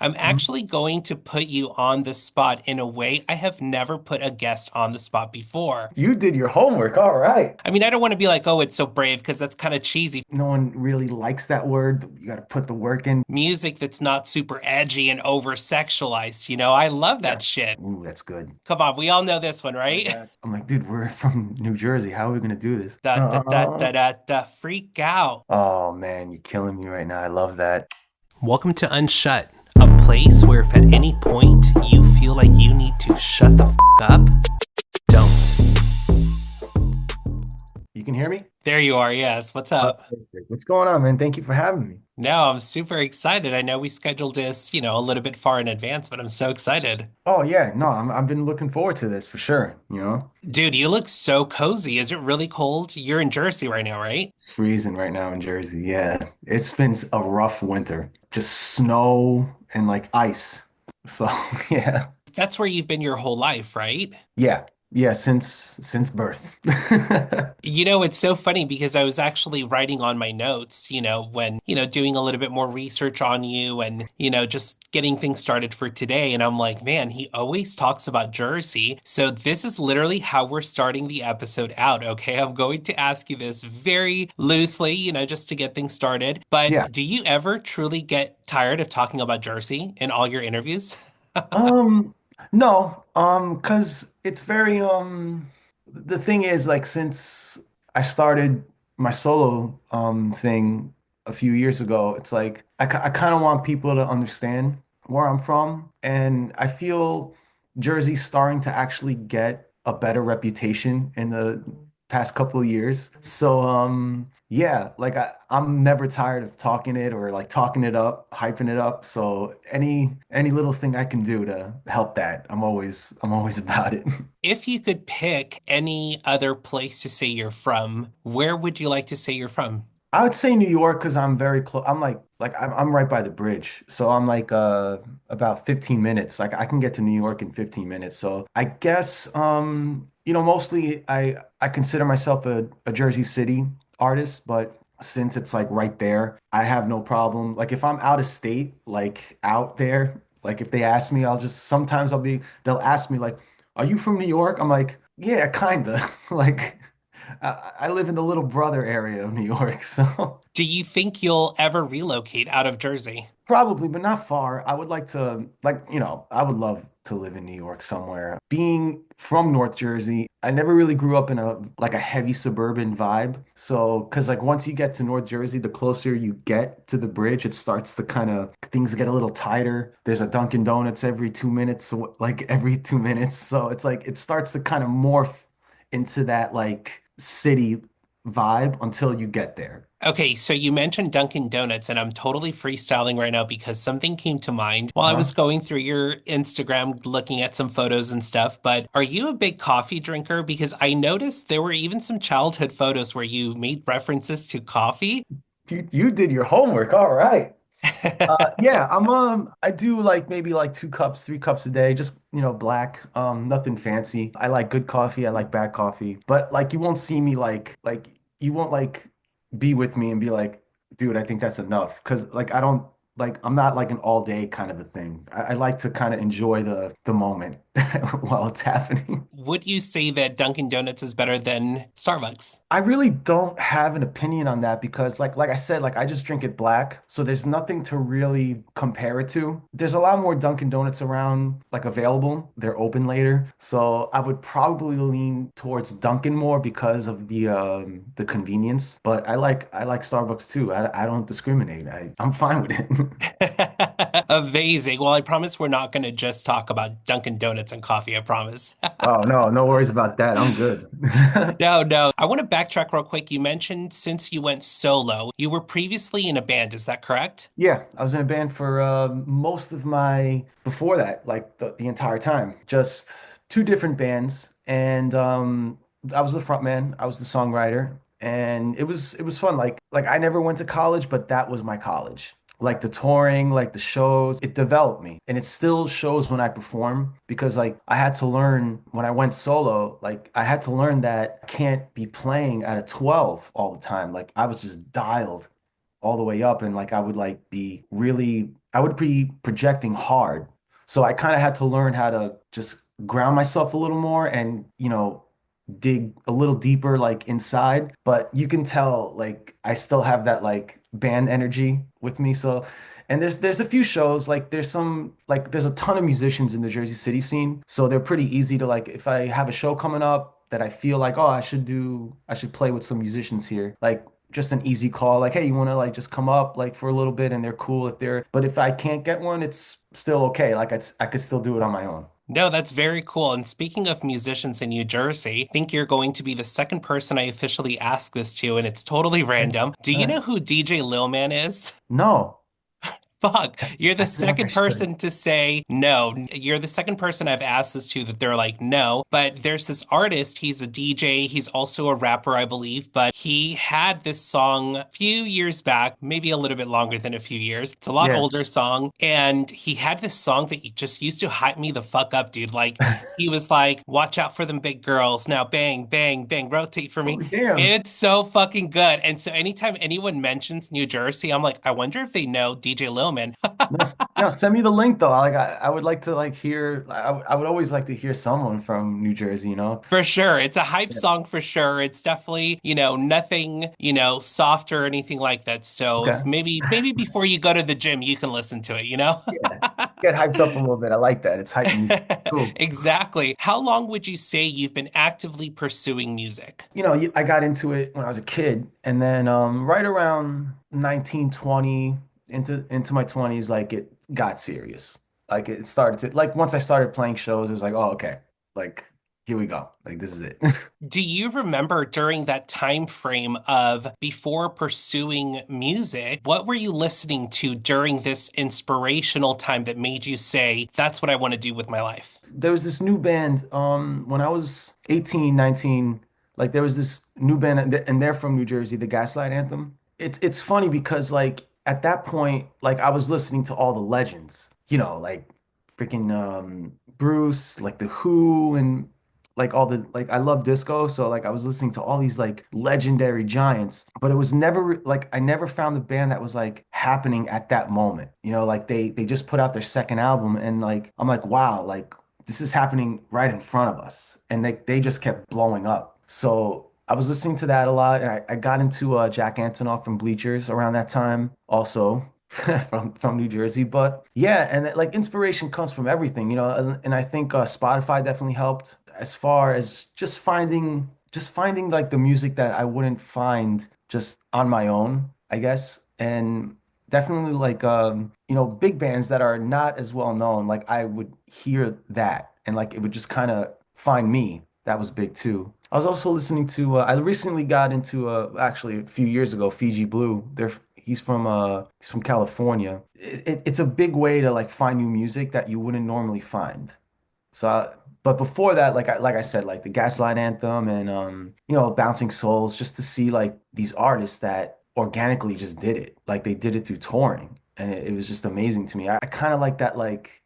I'm Mhm. actually going to put you on the spot in a way I have never put a guest on the spot before. You did your homework. All right. I mean, I don't want to be like, oh, it's so brave because that's kind of cheesy. No one really likes that word. You got to put the work in. Music that's not super edgy and over sexualized, I love Yeah. that shit. Ooh, that's good. Come on, we all know this one, I right? got. I'm like, dude, we're from New Jersey. How are we gonna do this? Da da da da da da, freak out. Oh man, you're killing me right now. I love that. Welcome to Unshut, a place where if at any point you feel like you need to shut the up, don't. You can hear me? There you are, yes. What's Oh, up? perfect. What's going on, man? Thank you for having me. No, I'm super excited. I know we scheduled this, a little bit far in advance, but I'm so excited. Oh yeah, no, I've been looking forward to this for sure. Dude, you look so cozy. Is it really cold? You're in Jersey right now, right? It's freezing right now in Jersey. Yeah, it's been a rough winter. Just snow and like ice. So yeah. That's where you've been your whole life, right? Yeah. Yeah, since birth. It's so funny because I was actually writing on my notes, when, doing a little bit more research on you and, just getting things started for today. And I'm like, man, he always talks about Jersey. So this is literally how we're starting the episode out. Okay. I'm going to ask you this very loosely, just to get things started. Yeah. But do you ever truly get tired of talking about Jersey in all your interviews? Um, no, 'cause it's very the thing is like since I started my solo thing a few years ago, it's like I kind of want people to understand where I'm from, and I feel Jersey's starting to actually get a better reputation in the past couple of years. So yeah, like I'm never tired of talking it or like talking it up, hyping it up. So any little thing I can do to help that, I'm always about it. If you could pick any other place to say you're from, where would you like to say you're from? I would say New York because I'm very close. I'm right by the bridge. So I'm like about 15 minutes. Like I can get to New York in 15 minutes. So I guess mostly I consider myself a Jersey City artist, but since it's like right there, I have no problem. Like if I'm out of state, like out there, like if they ask me, they'll ask me like, "Are you from New York?" I'm like, "Yeah, kinda." Like I live in the little brother area of New York, so Do you think you'll ever relocate out of Jersey? probably, but not far. I would like to, I would love to live in New York somewhere. Being from North Jersey, I never really grew up in a heavy suburban vibe. So, because like once you get to North Jersey, the closer you get to the bridge, it starts to kind of things get a little tighter. There's a Dunkin' Donuts every 2 minutes, so like every 2 minutes. So it's like it starts to kind of morph into that like city vibe until you get there. Okay, so you mentioned Dunkin' Donuts, and I'm totally freestyling right now because something came to mind while I was Huh? going through your Instagram looking at some photos and stuff. But are you a big coffee drinker? Because I noticed there were even some childhood photos where you made references to coffee. You did your homework. All right. Yeah, I do like maybe like 2 cups, 3 cups a day, just black, nothing fancy. I like good coffee, I like bad coffee. But like you won't see me like you won't like be with me and be like, dude, I think that's enough. Cause like I don't like I'm not like an all day kind of a thing. I like to kind of enjoy the moment while it's happening. Would you say that Dunkin' Donuts is better than Starbucks? I really don't have an opinion on that because like I said, like I just drink it black. So there's nothing to really compare it to. There's a lot more Dunkin' Donuts around like available. They're open later. So I would probably lean towards Dunkin' more because of the convenience. But I like Starbucks too. I don't discriminate. I'm fine with it. Amazing. Well, I promise we're not going to just talk about Dunkin' Donuts and coffee, I promise. Oh no, no worries about that. I'm good. No, no. I want to backtrack real quick. You mentioned since you went solo, you were previously in a band. Is that correct? Yeah, I was in a band for most of my before that, like the entire time. Just two different bands, and I was the front man, I was the songwriter, and it was fun. Like I never went to college, but that was my college. Like the touring, like the shows, it developed me, and it still shows when I perform because like I had to learn when I went solo, like I had to learn that I can't be playing at a 12 all the time. Like I was just dialed all the way up and like I would like be really I would be projecting hard. So I kind of had to learn how to just ground myself a little more and, dig a little deeper like inside. But you can tell like I still have that like band energy with me. So and there's a few shows like there's a ton of musicians in the Jersey City scene. So they're pretty easy to like if I have a show coming up that I feel like, oh, I should play with some musicians here. Like just an easy call, like, hey, you want to like just come up like for a little bit, and they're cool if they're. But if I can't get one, it's still okay. Like I could still do it on my own. No, that's very cool. And speaking of musicians in New Jersey, I think you're going to be the second person I officially ask this to, and it's totally Okay. random. Do All you right. know who DJ Lil Man is? No, Fuck, you're the I feel like I second should. person to say no. You're the second person I've asked this to that they're like, no. But there's this artist, he's a DJ, he's also a rapper, I believe, but he had this song a few years back, maybe a little bit longer than a few years. It's a lot Yeah. older song, and he had this song that just used to hype me the fuck up, dude. Like, he was like, watch out for them big girls. Now bang, bang, bang, rotate for me. Oh, damn. It's so fucking good. And so anytime anyone mentions New Jersey, I'm like, I wonder if they know DJ Lilman. No, no, send me the link though. I would like to like hear. I would always like to hear someone from New Jersey. You know. For sure. It's a hype Yeah. song for sure. It's definitely, nothing, soft or anything like that. So if Okay. maybe before you go to the gym, you can listen to it, you know? Yeah. Get hyped up a little bit. I like that. It's hype music. Cool. Exactly. How long would you say you've been actively pursuing music? I got into it when I was a kid, and then right around 19, 20, into my 20s, like it got serious. Like it started to like once I started playing shows, it was like, oh, okay, like here we go. Like this is it. Do you remember during that time frame of before pursuing music, what were you listening to during this inspirational time that made you say, that's what I want to do with my life? There was this new band when I was 18, 19. Like there was this new band, and they're from New Jersey, the Gaslight Anthem. It's funny because like at that point, like I was listening to all the legends, like freaking Bruce, like the Who, and like all the like I love disco, so like I was listening to all these like legendary giants, but it was never like I never found the band that was like happening at that moment. Like they just put out their second album, and like I'm like, wow, like this is happening right in front of us. And they just kept blowing up. So I was listening to that a lot. And I got into Jack Antonoff from Bleachers around that time, also from New Jersey. But yeah, and like inspiration comes from everything, and I think Spotify definitely helped as far as just finding like the music that I wouldn't find just on my own, I guess. And definitely like big bands that are not as well known, like I would hear that and like it would just kind of find me. That was big too. I was also listening to I recently got into actually a few years ago, Fiji Blue. He's from California. It's a big way to like find new music that you wouldn't normally find. So, but before that, like I said, like the Gaslight Anthem and Bouncing Souls, just to see like these artists that organically just did it, like they did it through touring, and it was just amazing to me. I kind of like that, like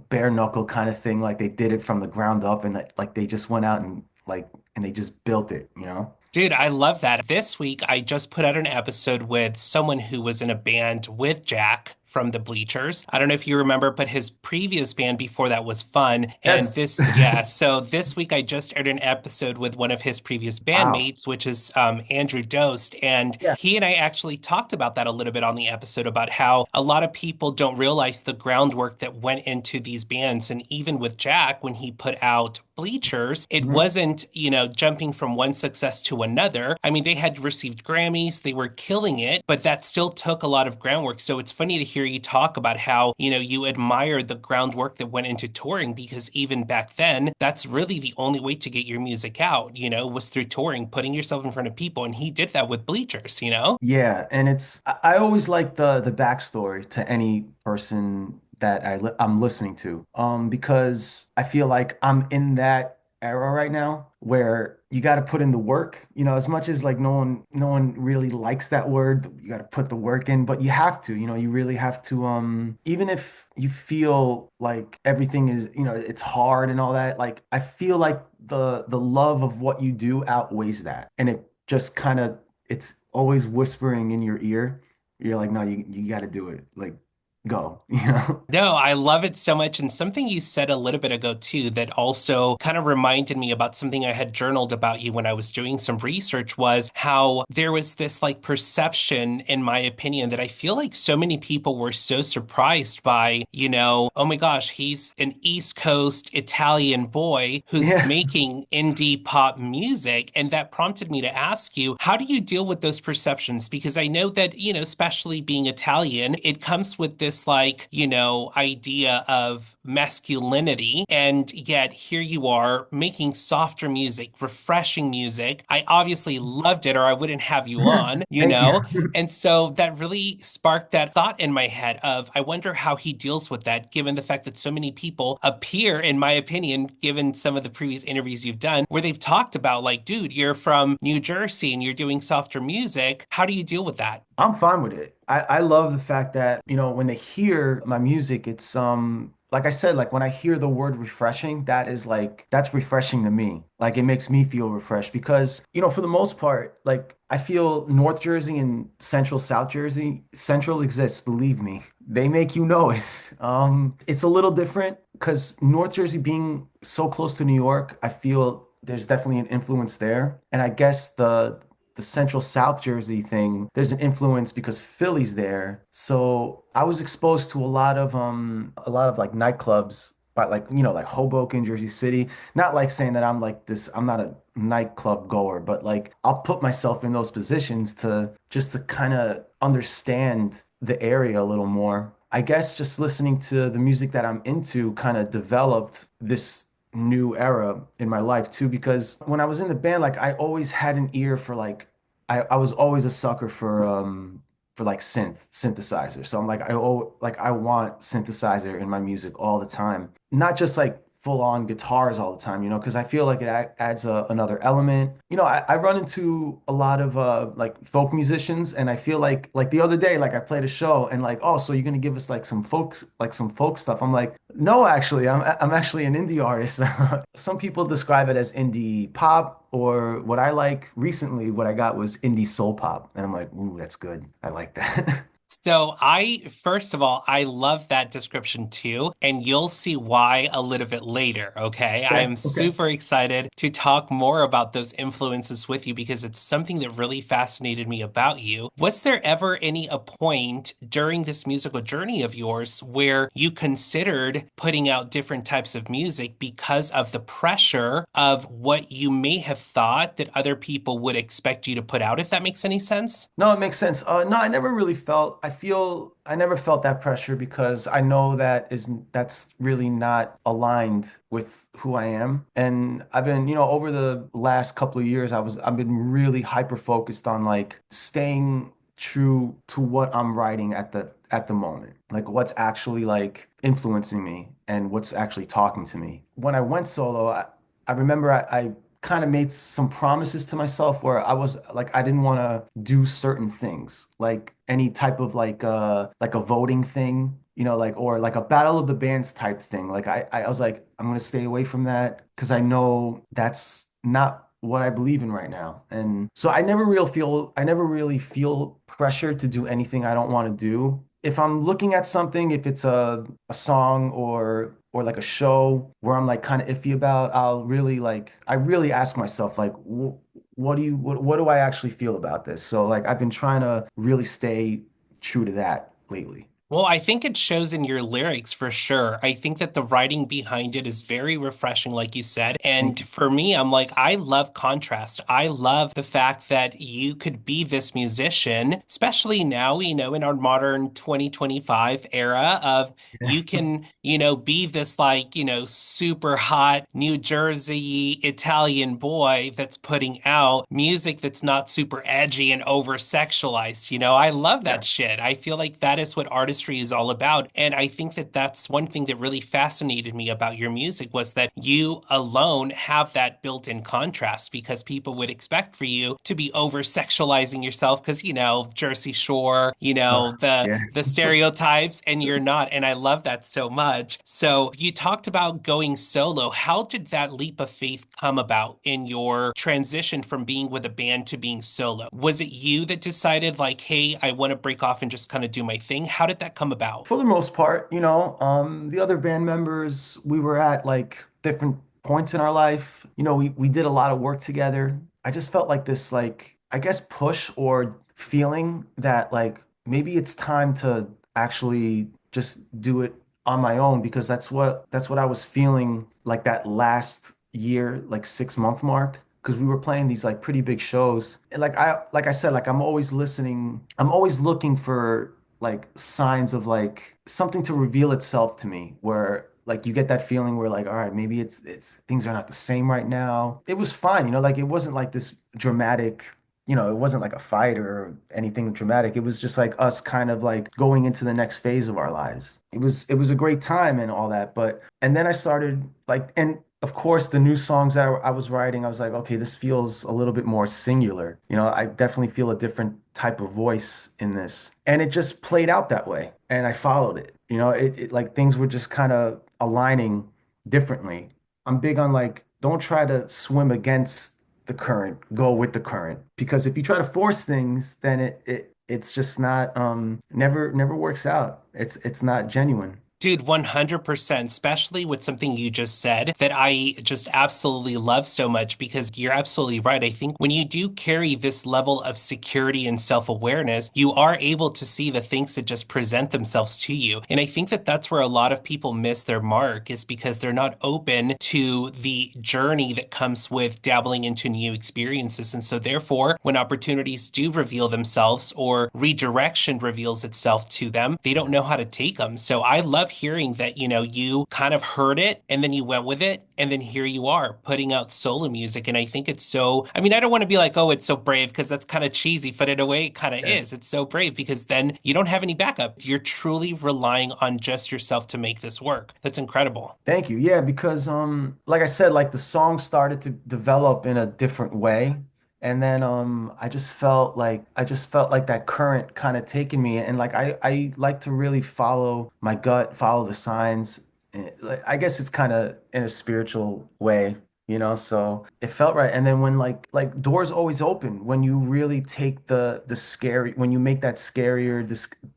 bare knuckle kind of thing, like they did it from the ground up, and like they just went out and they just built it. Dude, I love that. This week, I just put out an episode with someone who was in a band with Jack from the Bleachers. I don't know if you remember, but his previous band before that was Fun. And Yes. this, yeah, so this week I just aired an episode with one of his previous Wow. bandmates, which is Andrew Dost. And Yeah. he and I actually talked about that a little bit on the episode about how a lot of people don't realize the groundwork that went into these bands. And even with Jack, when he put out Bleachers, it Mhm. wasn't, jumping from one success to another. I mean, they had received Grammys, they were killing it, but that still took a lot of groundwork. So it's funny to hear you talk about how, you admire the groundwork that went into touring because even back then, that's really the only way to get your music out, was through touring, putting yourself in front of people. And he did that with Bleachers. Yeah, and I always like the backstory to any person that I'm listening to, because I feel like I'm in that era right now where you got to put in the work, as much as like no one really likes that word, you got to put the work in, but you have to, you really have to, even if you feel like everything is, it's hard and all that, like I feel like the love of what you do outweighs that, and it just kind of it's always whispering in your ear. You're like, no, you got to do it. Like, go, you know? No, I love it so much. And something you said a little bit ago, too, that also kind of reminded me about something I had journaled about you when I was doing some research was how there was this like perception, in my opinion, that I feel like so many people were so surprised by, oh my gosh, he's an East Coast Italian boy who's Yeah. making indie pop music. And that prompted me to ask you, how do you deal with those perceptions? Because I know that, especially being Italian, it comes with this like, idea of masculinity. And yet here you are making softer music, refreshing music. I obviously loved it or I wouldn't have you on, Thank you. And so that really sparked that thought in my head of, I wonder how he deals with that, given the fact that so many people appear, in my opinion, given some of the previous interviews you've done, where they've talked about like, dude, you're from New Jersey and you're doing softer music. How do you deal with that? I'm fine with it. I love the fact that, when they hear my music, it's like I said, like when I hear the word refreshing, that's refreshing to me. Like it makes me feel refreshed because, for the most part, like I feel North Jersey and Central South Jersey, Central exists, believe me. They make you know it. It's a little different because North Jersey being so close to New York, I feel there's definitely an influence there. And I guess the Central South Jersey thing, there's an influence because Philly's there. So I was exposed to a lot of like nightclubs, but like, like Hoboken, Jersey City. Not like saying that I'm like this, I'm not a nightclub goer, but like I'll put myself in those positions to just to kind of understand the area a little more. I guess just listening to the music that I'm into kind of developed this new era in my life too, because when I was in the band, like I always had an ear for like I was always a sucker for like synthesizer. So I'm like I want synthesizer in my music all the time. Not just like full on guitars all the time, because I feel like it adds another element. I run into a lot of like folk musicians and I feel like the other day like I played a show and like, oh, so you're gonna give us like some folk stuff. I'm like, no, actually, I'm actually an indie artist. Some people describe it as indie pop, or what I like recently, what I got was indie soul pop. And I'm like, ooh, that's good. I like that. So first of all, I love that description too, and you'll see why a little bit later, okay? I Okay, am okay. super excited to talk more about those influences with you because it's something that really fascinated me about you. Was there ever a point during this musical journey of yours where you considered putting out different types of music because of the pressure of what you may have thought that other people would expect you to put out, if that makes any sense? No, it makes sense. No, I never felt that pressure because I know that's really not aligned with who I am. And I've been, over the last couple of years, I've been really hyper focused on like staying true to what I'm writing at the moment. Like what's actually like influencing me and what's actually talking to me. When I went solo, I remember I kind of made some promises to myself where I was like I didn't want to do certain things, like any type of like a voting thing, like or like a battle of the bands type thing. Like I was like I'm gonna stay away from that because I know that's not what I believe in right now. And so I never really feel pressure to do anything I don't want to do. If I'm looking at something, if it's a song or like a show where I'm like kind of iffy about, I really ask myself like what do I actually feel about this? So like I've been trying to really stay true to that lately. Well, I think it shows in your lyrics for sure. I think that the writing behind it is very refreshing, like you said. And Thank you. for me, I'm like, I love contrast. I love the fact that you could be this musician, especially now, in our modern 2025 era of Yeah. you can, be this like, super hot New Jersey Italian boy that's putting out music that's not super edgy and over sexualized. I love that Yeah. shit. I feel like that is what artistry is all about. And I think that that's one thing that really fascinated me about your music was that you alone have that built-in contrast because people would expect for you to be over sexualizing yourself because, Jersey Shore, the Yeah. the stereotypes, and you're not. And I love that so much. So you talked about going solo. How did that leap of faith come about in your transition from being with a band to being solo? Was it you that decided like, hey, I want to break off and just kind of do my thing? How did that that come about? For the most part, the other band members, we were at like different points in our life. We did a lot of work together. I just felt like this, like, I guess, push or feeling that like maybe it's time to actually just do it on my own because that's what I was feeling like that last year, like 6 month mark. Because we were playing these like pretty big shows. And like I said, like I'm always listening, I'm always looking for like signs of like something to reveal itself to me where like you get that feeling where like all right, maybe it's things are not the same right now. It was fine, like it wasn't like this dramatic, it wasn't like a fight or anything dramatic. It was just like us kind of like going into the next phase of our lives. It was a great time and all that, but and then I started like, and of course the new songs that I was writing, I was like, okay, this feels a little bit more singular. I definitely feel a different type of voice in this. And it just played out that way. And I followed it. It like things were just kind of aligning differently. I'm big on like, don't try to swim against the current, go with the current. Because if you try to force things, then it's just not never works out. It's not genuine. Dude, 100%, especially with something you just said that I just absolutely love so much because you're absolutely right. I think when you do carry this level of security and self-awareness, you are able to see the things that just present themselves to you. And I think that that's where a lot of people miss their mark is because they're not open to the journey that comes with dabbling into new experiences. And so therefore, when opportunities do reveal themselves or redirection reveals itself to them, they don't know how to take them. So I love hearing that, you kind of heard it and then you went with it. And then here you are putting out solo music. And I think it's so, I mean, I don't want to be like, oh, it's so brave because that's kind of cheesy, but in a way it kind of Yeah. is. It's so brave because then you don't have any backup. You're truly relying on just yourself to make this work. That's incredible. Thank you. Yeah, because like I said, like the song started to develop in a different way. And then I just felt like that current kind of taking me and like I like to really follow my gut, follow the signs. Like, I guess it's kind of in a spiritual way, so it felt right. And then when like doors always open when you really take the scary when you make that scarier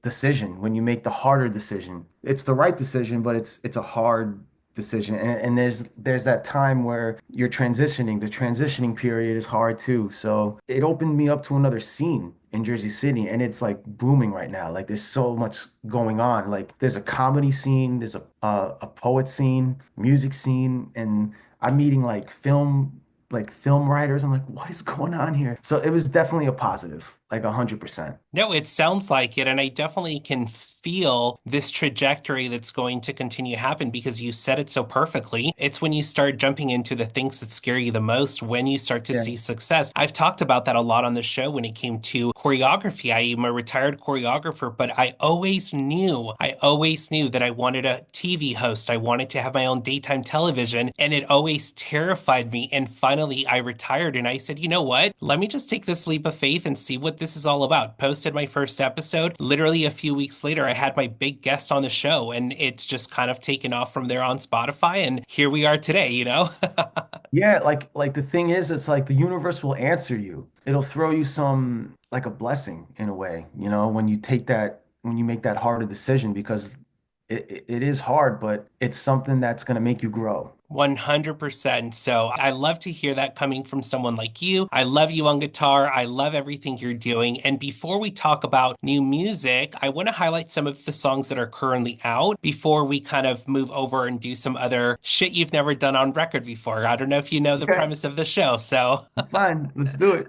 decision, when you make the harder decision. It's the right decision, but it's a hard decision. And there's that time where you're transitioning. The transitioning period is hard too. So it opened me up to another scene in Jersey City, and it's like booming right now. Like there's so much going on. Like there's a comedy scene, there's a poet scene, music scene, and I'm meeting like film writers. I'm like, what is going on here? So it was definitely a positive, like 100%. No, it sounds like it. And I definitely can feel this trajectory that's going to continue to happen because you said it so perfectly. It's when you start jumping into the things that scare you the most, when you start to Yeah. see success. I've talked about that a lot on the show when it came to choreography. I am a retired choreographer, but I always knew that I wanted a TV host. I wanted to have my own daytime television, and it always terrified me. And finally, I retired and I said, you know what? Let me just take this leap of faith and see what this is all about. Posted my first episode. Literally a few weeks later, I had my big guest on the show, and it's just kind of taken off from there on Spotify. And here we are today. Yeah, like the thing is, it's like the universe will answer you. It'll throw you some like a blessing in a way, when you make that harder decision because it is hard, but it's something that's gonna make you grow. 100%. So I love to hear that coming from someone like you. I love you on guitar. I love everything you're doing. And before we talk about new music, I want to highlight some of the songs that are currently out before we kind of move over and do some other shit you've never done on record before. I don't know if you know the Okay, premise of the show. So fine, let's do it.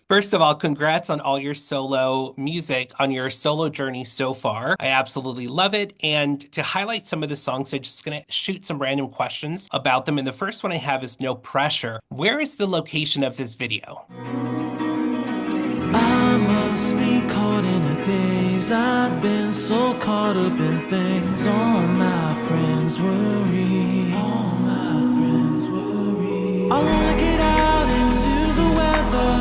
first of all, congrats on all your solo music, on your solo journey so far. I absolutely love it. And to highlight some of the songs, I'm just going to shoot some random questions about them. And the first one I have is No Pressure. Where is the location of this video? I must be caught in the days. I've been so caught up in things. All my friends worry. All my friends worry. I wanna get out into the weather.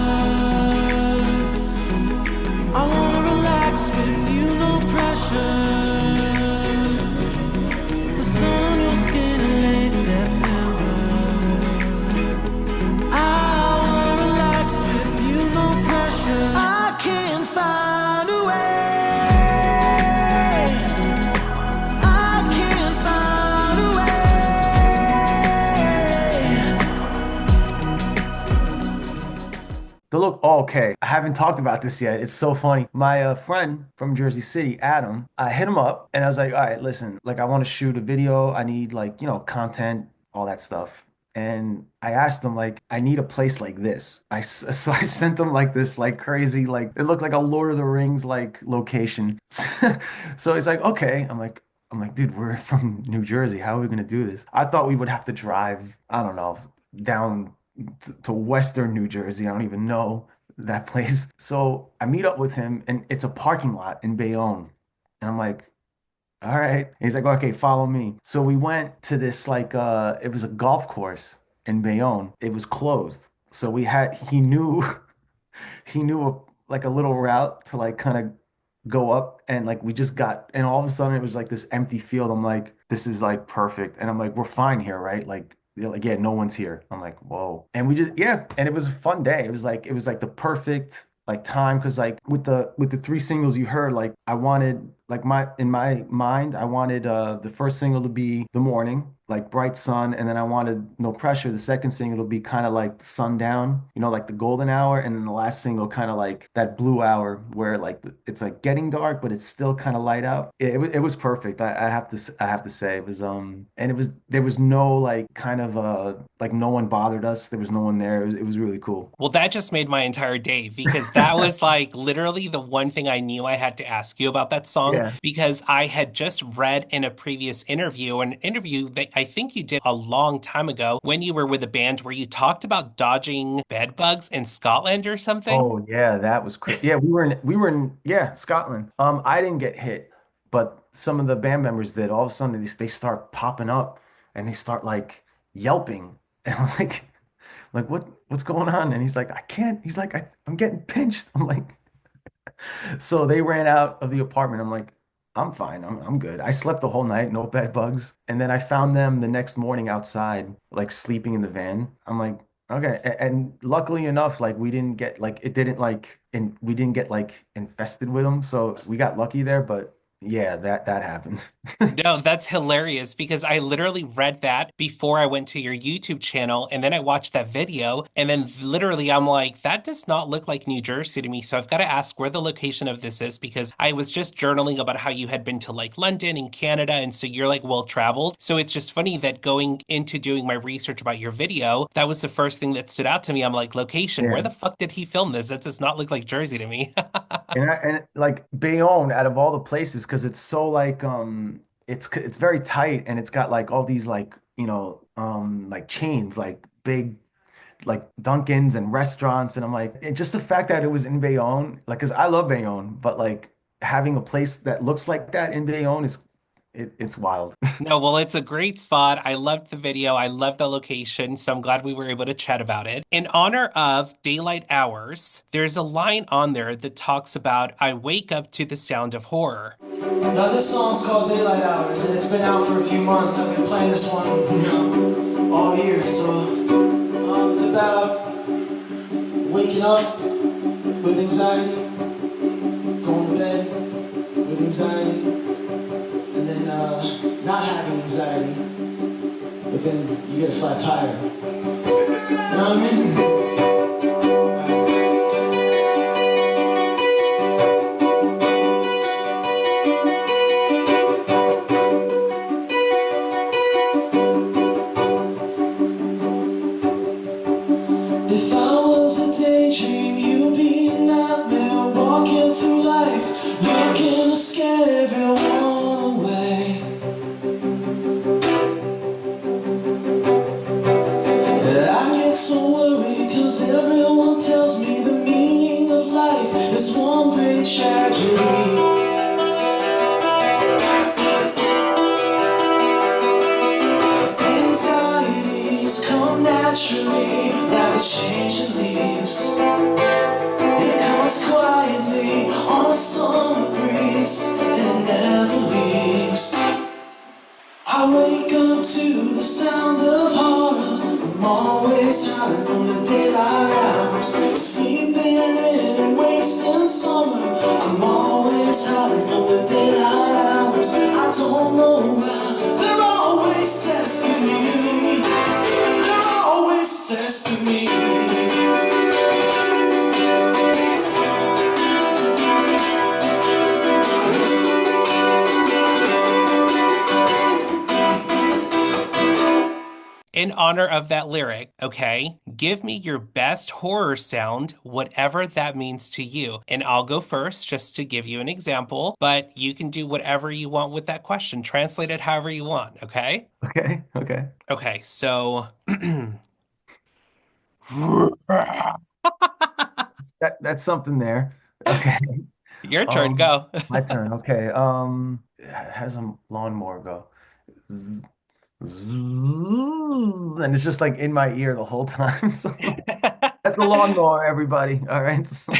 I wanna relax with you, no pressure. The sun on your skin in late September. I wanna relax with you, no pressure. I can't find a way Oh, okay. I haven't talked about this yet. It's so funny. My friend from Jersey City, Adam, I hit him up and I was like, all right, listen, like I want to shoot a video. I need like, content, all that stuff. And I asked him like, I need a place like this. So I sent him like this like crazy, like it looked like a Lord of the Rings like location. So he's like, okay. I'm like, dude, we're from New Jersey. How are we gonna do this? I thought we would have to drive, I don't know, down to Western New Jersey. I don't even know that place. So I meet up with him and it's a parking lot in Bayonne. And I'm like, all right. And he's like, okay, follow me. So we went to this like it was a golf course in Bayonne. It was closed. So he knew he knew like a little route to like kind of go up and like we just got and all of a sudden it was like this empty field. I'm like, this is like perfect. And I'm like, we're fine here, right? Like they're like, yeah, no one's here. I'm like, whoa. And we just yeah, and it was a fun day. It was like the perfect like time because like with the three singles you heard, like I wanted like my in my mind, I wanted the first single to be The Morning, like bright sun, and then I wanted No Pressure. The second single to be kind of like sundown, like the golden hour, and then the last single kind of like that blue hour where like it's like getting dark, but it's still kind of light out. It was perfect. I have to say it was and it was there was no like kind of like no one bothered us. There was no one there. It was really cool. Well, that just made my entire day because that was like literally the one thing I knew I had to ask you about that song Yeah. because I had just read in a previous interview, an interview that I think you did a long time ago when you were with a band where you talked about dodging bed bugs in Scotland or something. Oh yeah, that was crazy. Yeah, we were in yeah, Scotland. I didn't get hit, but some of the band members did. All of a sudden they start popping up and they start like yelping. And I'm like what's going on? And he's like, I can't. He's like, I'm getting pinched. I'm like, so they ran out of the apartment. I'm like, I'm fine. I'm good. I slept the whole night, no bed bugs. And then I found them the next morning outside, like sleeping in the van. I'm like, okay. And luckily enough, like we didn't get like it didn't like and we didn't get like infested with them. So we got lucky there, but yeah, that happened. No, that's hilarious because I literally read that before I went to your YouTube channel and then I watched that video and then literally I'm like, that does not look like New Jersey to me. So I've got to ask where the location of this is because I was just journaling about how you had been to like London and Canada and so you're like well traveled. So it's just funny that going into doing my research about your video, that was the first thing that stood out to me. I'm like, location, where Yeah. the fuck did he film this? That does not look like Jersey to me. And like Bayonne out of all the places, because it's so like it's very tight and it's got like all these like like chains like big like Dunkin's and restaurants and I'm like just the fact that it was in Bayonne like because I love Bayonne but like having a place that looks like that in Bayonne it's wild. No, well, it's a great spot. I loved the video. I loved the location. So I'm glad we were able to chat about it. In honor of daylight hours, there's a line on there that talks about, I wake up to the sound of horror. Now this song's called Daylight Hours, and it's been out for a few months. I've been playing this one, all year. So it's about waking up with anxiety, going to bed with anxiety, and then not having anxiety, but then you get a flat tire. You know what I mean? If I was a daydream, you'd be a nightmare. Walking through life, looking to scare everyone away. I get so worried, cause everyone tells me the meaning of life is one great tragedy. Anxieties come naturally, like a changing leaves. It comes quietly on a summer breeze, and it never leaves. I wake up to the sound of horror. I'm always hiding from the daylight hours, sleeping in and wasting summer. I'm always hiding from the daylight hours. I don't know why they're always testing me. They're always testing me. In honor of that lyric, okay, give me your best horror sound, whatever that means to you. And I'll go first just to give you an example, but you can do whatever you want with that question. Translate it however you want, okay? Okay, okay. Okay, so That's something there. Okay. your turn, go. My turn. Okay. Has a lawnmower go. Zzz, zzz, and it's just like in my ear the whole time. So that's a lawnmower, everybody. All right. So,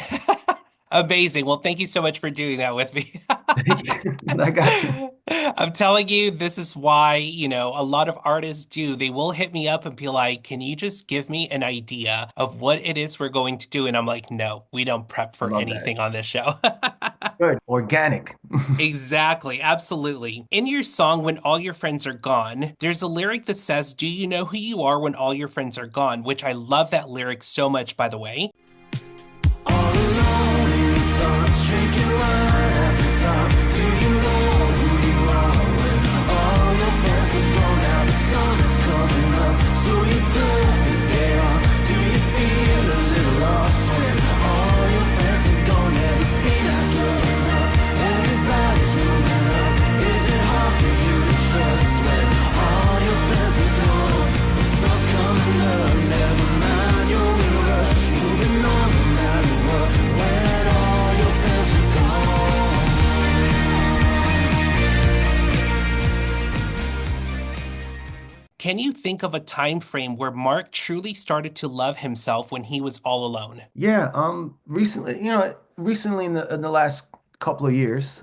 Amazing. Well, thank you so much for doing that with me. I got you. I'm telling you, this is why, a lot of artists do. They will hit me up and be like, can you just give me an idea of what it is we're going to do? And I'm like, no, we don't prep I for love that. anything on this show. It's good. Organic. Exactly, absolutely. In your song, When All Your Friends Are Gone, there's a lyric that says, do you know who you are when all your friends are gone? Which I love that lyric so much, by the way. All alone in your thoughts, drinking wine after dark. Do you know who you are when all your friends are gone? Now the sun is coming up, so you took the day off. Do you feel a little lost when all your friends are gone? Never feel like you're enough. Everybody's moving up. Is it hard for you to trust when all your friends are gone? The sun's coming up, never mind, you're in a rush. Moving on no matter what, when all your friends are Can you think of a time frame where Mark truly started to love himself when he was all alone? Yeah, recently, recently in the last couple of years,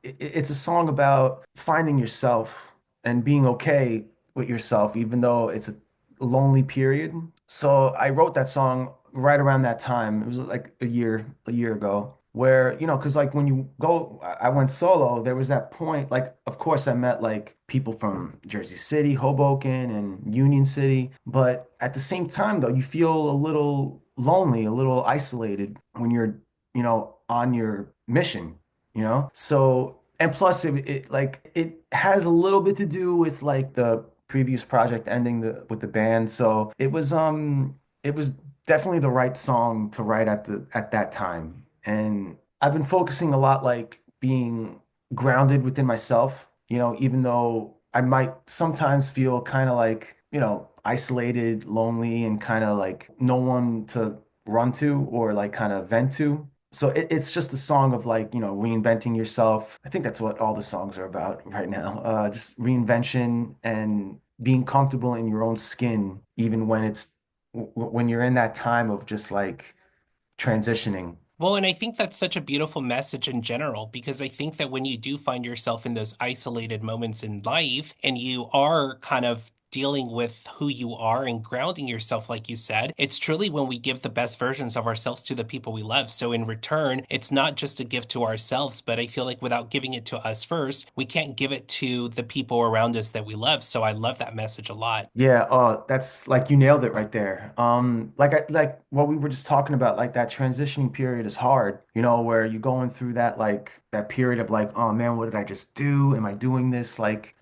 it's a song about finding yourself and being okay with yourself, even though it's a lonely period. So I wrote that song right around that time. It was like a year ago, where, because like when you go, I went solo, there was that point, like, of course, I met like people from Jersey City, Hoboken, and Union City. But at the same time, though, you feel a little lonely, a little isolated when you're, on your mission, So, and plus, it has a little bit to do with like the previous project ending with the band. So it was definitely the right song to write at that time. And I've been focusing a lot like being grounded within myself, even though I might sometimes feel kind of like, isolated, lonely, and kind of like no one to run to or like kind of vent to. So it's just a song of like, reinventing yourself. I think that's what all the songs are about right now. Just reinvention and being comfortable in your own skin, even when you're in that time of just like transitioning. Well, and I think that's such a beautiful message in general, because I think that when you do find yourself in those isolated moments in life and you are kind of dealing with who you are and grounding yourself, like you said, it's truly when we give the best versions of ourselves to the people we love. So in return, it's not just a gift to ourselves, but I feel like without giving it to us first, we can't give it to the people around us that we love. So I love that message a lot. Yeah, that's like you nailed it right there. Like what we were just talking about, like that transitioning period is hard, where you're going through that period of like, oh man, what did I just do? Am I doing this? Like,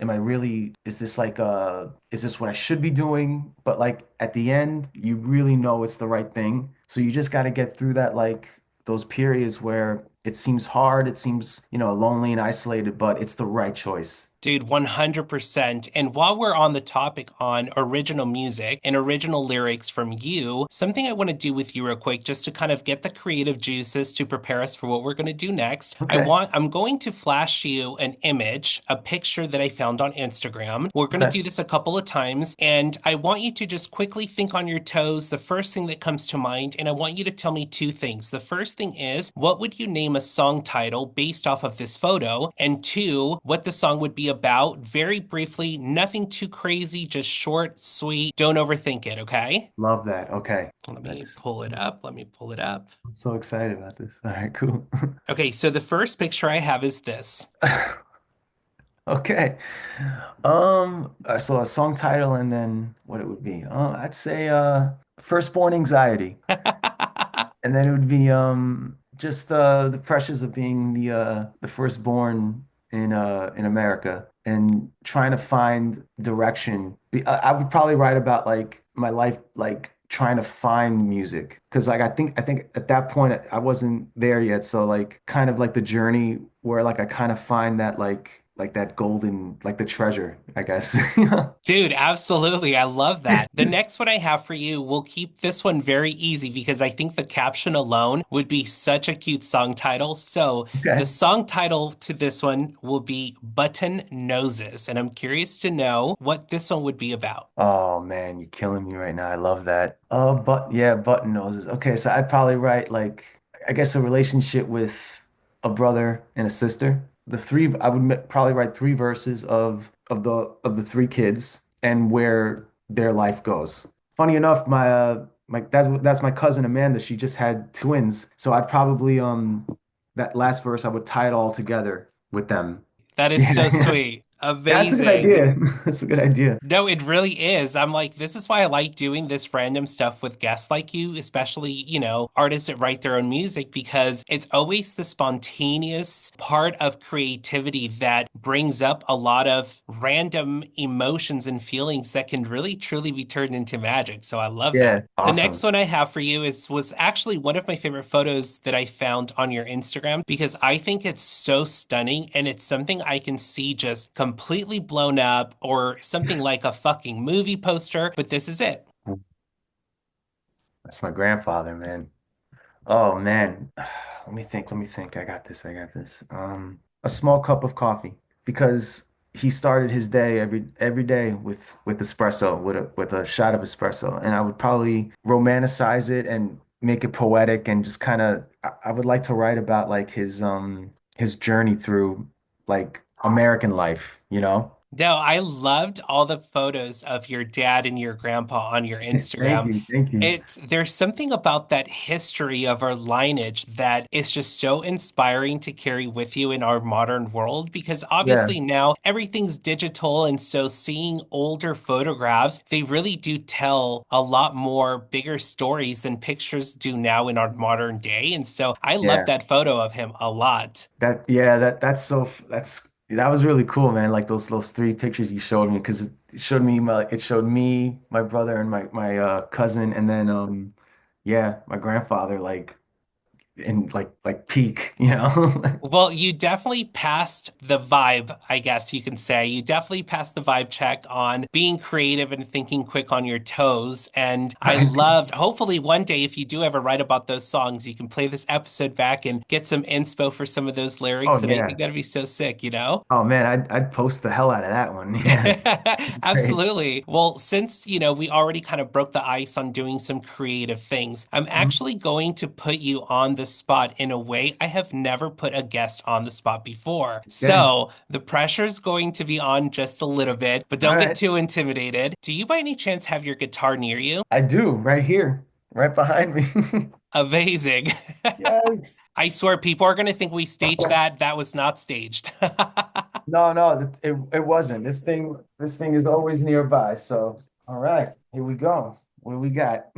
is this what I should be doing? But like at the end, you really know it's the right thing. So you just got to get through that, like those periods where it seems hard, it seems, lonely and isolated, but it's the right choice. Dude, 100%. And while we're on the topic on original music and original lyrics from you, something I want to do with you real quick, just to kind of get the creative juices to prepare us for what we're going to do next. Okay. I'm going to flash you an image, a picture that I found on Instagram. We're going to Okay. do this a couple of times, and I want you to just quickly think on your toes, the first thing that comes to mind, and I want you to tell me two things. The first thing is, what would you name a song title based off of this photo? And two, what the song would be about, very briefly, nothing too crazy, just short, sweet. Don't overthink it, okay? Love that. Okay. Let me That's pull it up. Let me pull it up. I'm so excited about this. All right, cool. Okay, so the first picture I have is this. Okay. So a song title and then what it would be. I'd say Firstborn Anxiety. And then it would be just the pressures of being the firstborn in America and trying to find direction. I would probably write about like my life, like trying to find music. Because like I think at that point I wasn't there yet. So like kind of like the journey where like I kind of find that like that golden like the treasure, I guess. Dude, absolutely. I love that. The next one I have for you, we'll keep this one very easy because I think the caption alone would be such a cute song title. So, the Okay. song title to this one will be Button Noses. And I'm curious to know what this one would be about. Oh man, you're killing me right now. I love that. But yeah, button noses. Okay, so I'd probably write like I guess a relationship with a brother and a sister. The three I would probably write three verses of the three kids and where their life goes. Funny enough, my that's my cousin Amanda. She just had twins, so I'd probably that last verse I would tie it all together with them. That is so Yeah, sweet. that's a good Amazing. idea. That's a good idea. No, it really is. I'm like, this is why I like doing this random stuff with guests like you, especially, artists that write their own music, because it's always the spontaneous part of creativity that brings up a lot of random emotions and feelings that can really truly be turned into magic. So I love that. Yeah, The next awesome. one I have for you is was actually one of my favorite photos that I found on your Instagram because I think it's so stunning and it's something I can see just completely blown up or something like a fucking movie poster, but this is it. That's my grandfather, man. Oh man. Let me think. Let me think. I got this. I got this. A small cup of coffee because he started his day every day with espresso, with a shot of espresso. And I would probably romanticize it and make it poetic and just kind of I would like to write about like his journey through like American life, you know? No, I loved all the photos of your dad and your grandpa on your Thank Instagram. you. Thank you. There's something about that history of our lineage that is just so inspiring to carry with you in our modern world because Yeah. obviously now everything's digital. And so seeing older photographs, they really do tell a lot more bigger stories than pictures do now in our modern day. And so I love Yeah. that photo of him a lot. That was really cool, man. Like those three pictures you showed me because it showed me, my brother, and my cousin, and then yeah, my grandfather like in like peak, you know. Well, you definitely passed the vibe, I guess you can say. You definitely passed the vibe check on being creative and thinking quick on your toes. And I Right. loved, hopefully, one day, if you do ever write about those songs, you can play this episode back and get some inspo for some of those lyrics. Oh And I think yeah. that'd be so sick, you know? Oh man, I'd post the hell out of that one. Yeah. Great. Absolutely. Well, since, we already kind of broke the ice on doing some creative things, I'm Mhm. actually going to put you on the spot in a way I have never put a guest on the spot before. Okay. So the pressure's going to be on just a little bit, but All don't get right. too intimidated. Do you by any chance have your guitar near you? I do right here, right behind me. Amazing. Yes. I swear people are going to think we staged that. That was not staged. No, no, it wasn't. This thing is always nearby. So, all right, here we go. What do we got?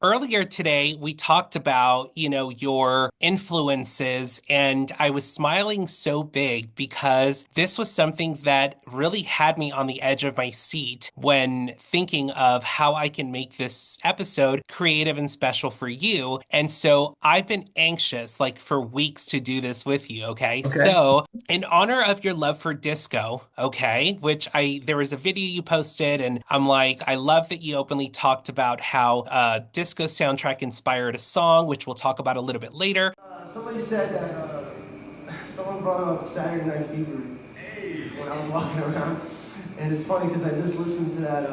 Earlier today, we talked about, your influences, and I was smiling so big because this was something that really had me on the edge of my seat when thinking of how I can make this episode creative and special for you. And so I've been anxious, like for weeks, to do this with you. Okay. Okay. So, in honor of your love for disco, okay, which there was a video you posted, and I'm like, I love that you openly talked about how disco soundtrack inspired a song, which we'll talk about a little bit later. Somebody said that someone brought up Saturday Night Fever when I was walking around, and it's funny because I just listened to that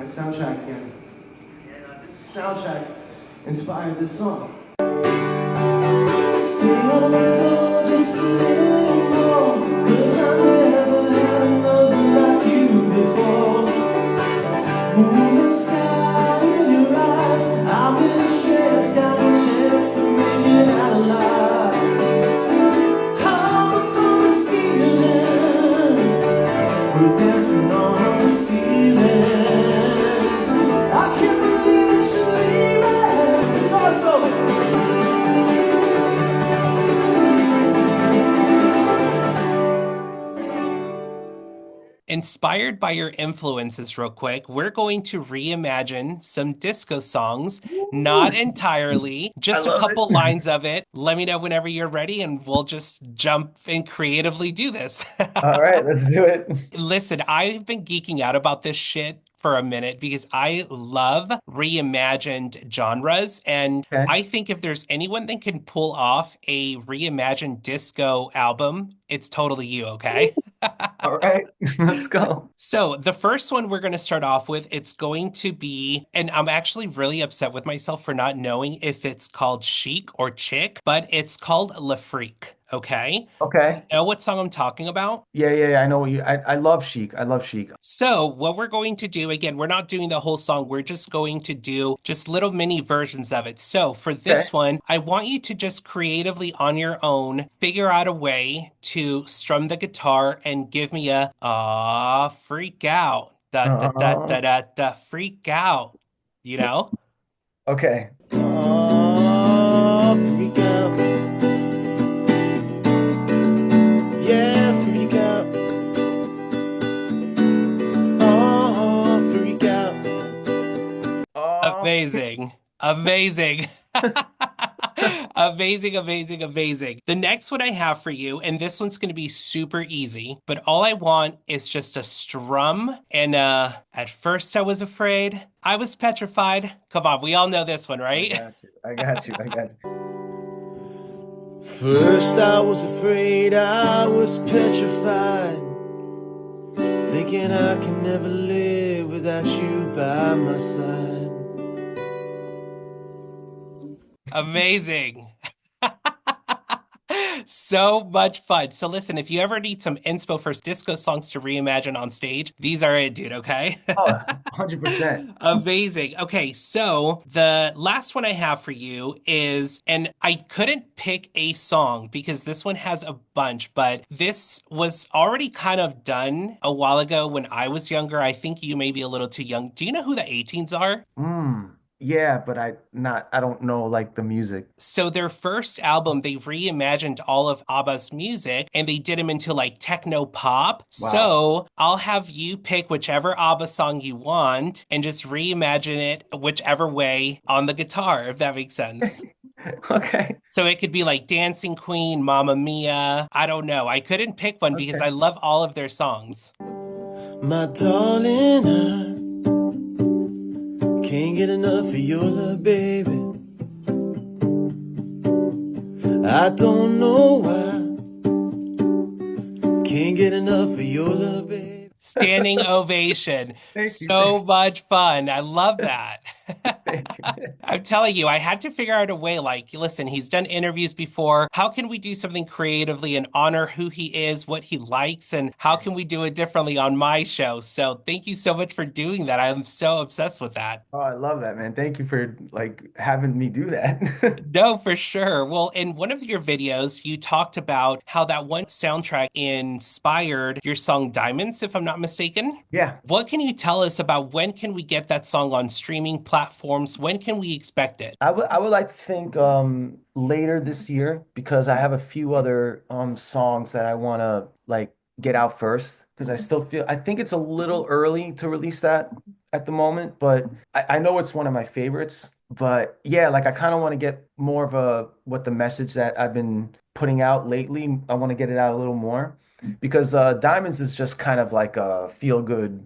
soundtrack again, and this soundtrack inspired this song. Stay on the floor just a little more, 'cause I never had another like you before. Moon and sky in your eyes, I've been a chance, got a chance to make it out alive. I'm upon this feeling, we're dancing on the ceiling. I can't believe that you're leaving. It's awesome. Inspired by your influences, real quick, we're going to reimagine some disco songs, Woo! not entirely, I just a love it. couple lines of it. Let me know whenever you're ready, and we'll just jump and creatively do this. All right, let's do it. Listen, I've been geeking out about this shit for a minute because I love reimagined genres. And Okay. I think if there's anyone that can pull off a reimagined disco album, it's totally you, okay? All right, let's go. So the first one we're going to start off with, it's going to be, and I'm actually really upset with myself for not knowing if it's called Chic or Chick, but it's called Le Freak, okay? Do you Okay. know what song I'm talking about? Yeah. I know what you. I love Chic. I love Chic. So, what we're going to do, again, we're not doing the whole song. We're just going to do just little mini versions of it. So, for Okay. this one, I want you to just creatively on your own figure out a way to strum the guitar and give me a freak out. Da da da Uh, da da da freak out. You know? okay. Oh, freak out. Yeah, freak out. Oh, freak out. Amazing. Amazing. Amazing, amazing, amazing. The next one I have for you, and this one's going to be super easy, but all I want is just a strum. And at first I was afraid. I was petrified. Come on, we all know this one, I right? got you. I got you. I got you. First I was afraid, I was petrified, thinking I can never live without you by my side. Amazing. So much fun. So listen, if you ever need some inspo for disco songs to reimagine on stage, these are it, dude, okay? Oh, 100%. Amazing. Okay, so the last one I have for you is, and I couldn't pick a song because this one has a bunch, but this was already kind of done a while ago when I was younger. I think you may be a little too young. Do you know who the 18s are? Yeah, but I don't know like the music. So their first album, they reimagined all of ABBA's music and they did them into like techno pop. Wow. So I'll have you pick whichever ABBA song you want and just reimagine it whichever way on the guitar, if that makes sense. Okay. So it could be like Dancing Queen, Mamma Mia. I don't know. I couldn't pick one because Okay. I love all of their songs. My darling, I can't get enough of your love, baby. I don't know why, can't get enough of your love, baby. Standing ovation. Thank you. So much fun. I love that. Thank you. I'm telling you, I had to figure out a way like, listen, he's done interviews before. How can we do something creatively and honor who he is, what he likes, and how can we do it differently on my show? So thank you so much for doing that. I'm so obsessed with that. Oh, I love that, man. Thank you for like having me do that. No, for sure. Well, in one of your videos, you talked about how that one soundtrack inspired your song Diamonds, if I'm not mistaken. Yeah. What can you tell us about when can we get that song on streaming platforms? When can we expect it? I would like to think later this year because I have a few other songs that I want to like get out first because I think it's a little early to release that at the moment, but I know it's one of my favorites. But yeah, like I kind of want to get more of a what the message that I've been putting out lately. I want to get it out a little more because Diamonds is just kind of like a feel good,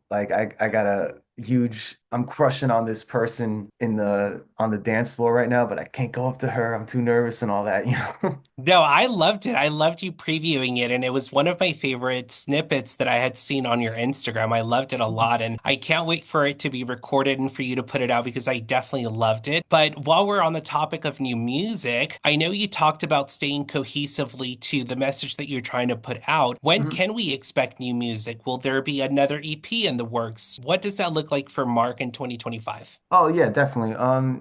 like I got a huge I'm crushing on this person in the on the dance floor right now, but I can't go up to her. I'm too nervous and all that, you know. No, I loved it. I loved you previewing it, and it was one of my favorite snippets that I had seen on your Instagram. I loved it a lot, and I can't wait for it to be recorded and for you to put it out because I definitely loved it. But while we're on the topic of new music, I know you talked about staying cohesively to the message that you're trying to put out. When Mhm. can we expect new music? Will there be another EP in the works? What does that look like for Mark in 2025? Oh yeah, definitely.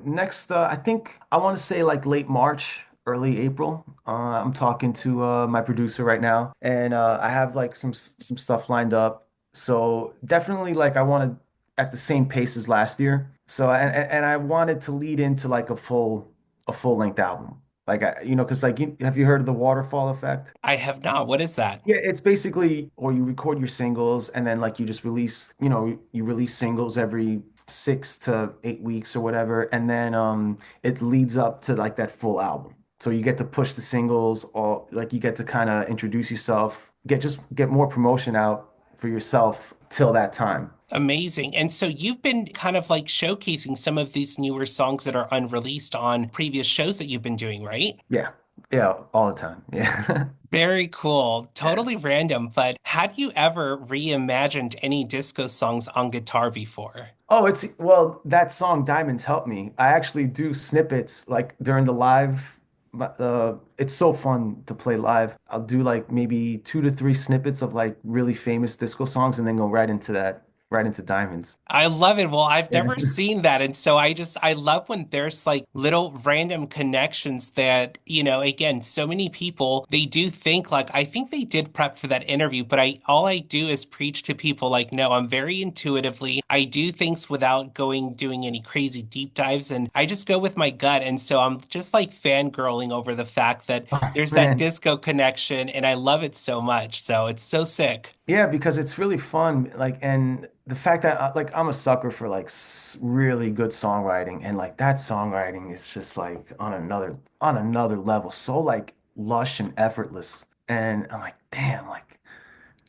Next, I think I want to say like late March, early April. I'm talking to my producer right now, and I have like some stuff lined up. So definitely, like I want to at the same pace as last year. So and I wanted to lead into like a full length album. Like because like have you heard of the waterfall effect? I have not. What is that? Yeah, it's basically, or you record your singles and then like you just release, you release singles every 6 to 8 weeks or whatever, and then it leads up to like that full album. So you get to push the singles, or like you get to kind of introduce yourself, get more promotion out for yourself till that time. Amazing. And so you've been kind of like showcasing some of these newer songs that are unreleased on previous shows that you've been doing, right? Yeah. Yeah, all the time. Yeah. Very cool. Yeah. Totally random, but had you ever reimagined any disco songs on guitar before? Oh, well, that song Diamonds Help Me. I actually do snippets like during the live. It's so fun to play live. I'll do like maybe 2 to 3 snippets of like really famous disco songs and then go right into Diamonds. I love it. Well, I've Yeah. never seen that. And so I love when there's like little random connections that, again, so many people, they do think like, I think they did prep for that interview, but all I do is preach to people like, no, I'm very intuitively. I do things without doing any crazy deep dives. And I just go with my gut. And so I'm just like fangirling over the fact that Oh, there's that man. disco connection and I love it so much. So it's so sick. Yeah, because it's really fun. Like, and the fact that like I'm a sucker for like really good songwriting, and like that songwriting is just like on another level, so like lush and effortless. And I'm like, damn, like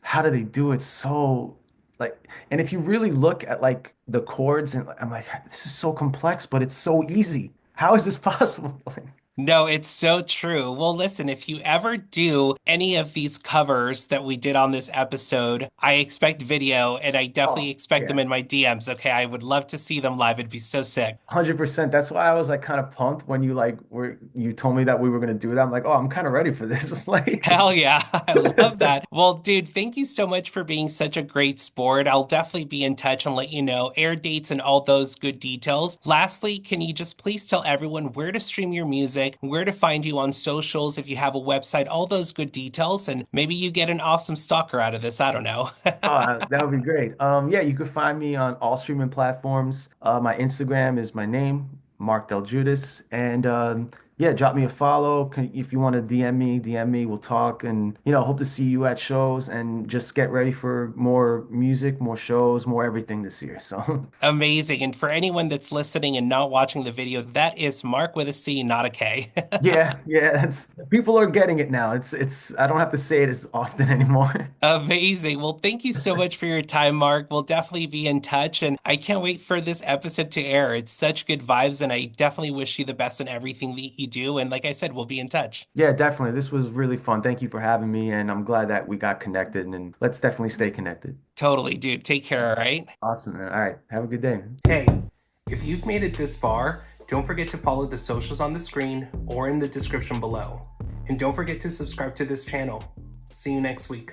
how do they do it so like? And if you really look at like the chords, and I'm like, this is so complex, but it's so easy. How is this possible? Like, No, it's so true. Well, listen, if you ever do any of these covers that we did on this episode, I expect video and I definitely oh expect them yeah. in my DMs. Okay. I would love to see them live. It'd be so sick. 100%. That's why I was like kind of pumped when you told me that we were gonna do that. I'm like, oh, I'm kind of ready for this. It's like Hell yeah. I love that. Well, dude, thank you so much for being such a great sport. I'll definitely be in touch and let you know air dates and all those good details. Lastly, can you just please tell everyone where to stream your music, where to find you on socials, if you have a website, all those good details, and maybe you get an awesome stalker out of this. I don't know. That would be great. Yeah, you could find me on all streaming platforms. My Instagram is my name, Marc Del Giudice, and yeah, drop me a follow. If you want to DM me. We'll talk, and hope to see you at shows, and just get ready for more music, more shows, more everything this year. So Amazing. And for anyone that's listening and not watching the video, that is Mark with a C, not a K. yeah, yeah, people are getting it now. It's I don't have to say it as often anymore. Amazing. Well, thank you so much for your time, Mark. We'll definitely be in touch, and I can't wait for this episode to air. It's such good vibes, and I definitely wish you the best in everything that you do. And like I said, we'll be in touch. Yeah, definitely. This was really fun. Thank you for having me, and I'm glad that we got connected, and let's definitely stay connected. Totally, dude. Take care, all right? Awesome, man. All right. Have a good day. Hey, if you've made it this far, don't forget to follow the socials on the screen or in the description below. And don't forget to subscribe to this channel. See you next week.